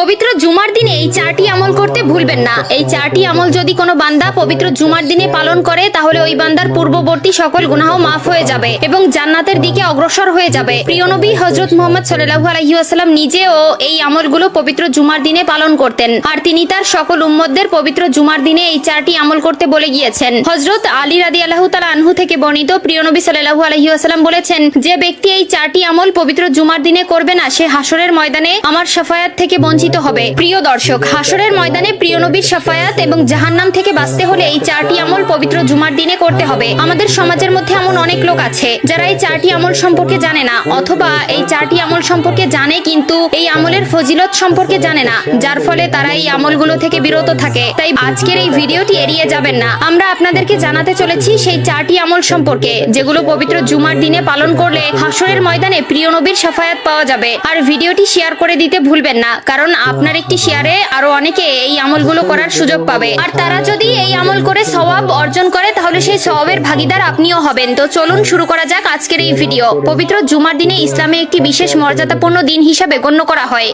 পবিত্র জুমার দিনে এই চারটি আমল করতে ভুলবেন না। এই চারটি আমল যদি কোনো বান্দা পবিত্র জুমার দিনে পালন করে তাহলে ওই বান্দার পূর্ববর্তী সকল গুনাহ মাফ হয়ে যাবে এবং জান্নাতের দিকে অগ্রসর হয়ে যাবে। প্রিয় নবী হযরত মুহাম্মদ সাল্লাল্লাহু আলাইহি ওয়াসাল্লাম নিজেও এই আমলগুলো পবিত্র জুমার দিনে পালন করতেন, আর তিনি তার সকল উম্মতদের পবিত্র জুমার দিনে এই চারটি আমল করতে বলে গিয়েছেন। হযরত আলী রাদিয়াল্লাহু তাআলা আনহু থেকে বর্ণিত, প্রিয় নবী সাল্লাল্লাহু আলাইহি ওয়াসাল্লাম বলেছেন, যে ব্যক্তি এই চারটি আমল পবিত্র জুমার দিনে করবে না সে হাসরের ময়দানে আমার শাফায়াত থেকে বঞ্চিত হবে। প্রিয় দর্শক, হাসরের ময়দানে প্রিয় নবীর শাফায়াত এবং জাহান্নাম থেকে বাঁচতে হলে এই চারটি আমল পবিত্র জুমার দিনে করতে হবে। আমাদের সমাজের মধ্যে এমন অনেক লোক আছে যারা এই চারটি আমল সম্পর্কে জানে না, অথবা এই চারটি আমল সম্পর্কে জানে কিন্তু এই আমলের ফজিলত সম্পর্কে জানে না, যার ফলে তারা এই আমলগুলো থেকে বিরত থাকে। তাই আজকের এই ভিডিওটি এড়িয়ে যাবেন না। আমরা আপনাদেরকে জানাতে চলেছি সেই চারটি আমল সম্পর্কে যেগুলো পবিত্র জুমার দিনে পালন করলে হাসরের ময়দানে প্রিয় নবীর শাফায়াত পাওয়া যাবে। আর ভিডিওটি শেয়ার করে দিতে ভুলবেন না, কারণ আপনার একটি শেয়ারে আরো অনেকে এই আমলগুলো করার সুযোগ পাবে। আর তারা যদি এই আমল করে সওয়াব অর্জন করে তাহলে সেই সওয়াবের ভাগীদার আপনিও হবেন। তো চলুন শুরু করা যাক আজকের এই ভিডিও। পবিত্র জুমার দিনে ইসলামে একটি বিশেষ মর্যাদাপূর্ণ দিন হিসাবে গণ্য করা হয়।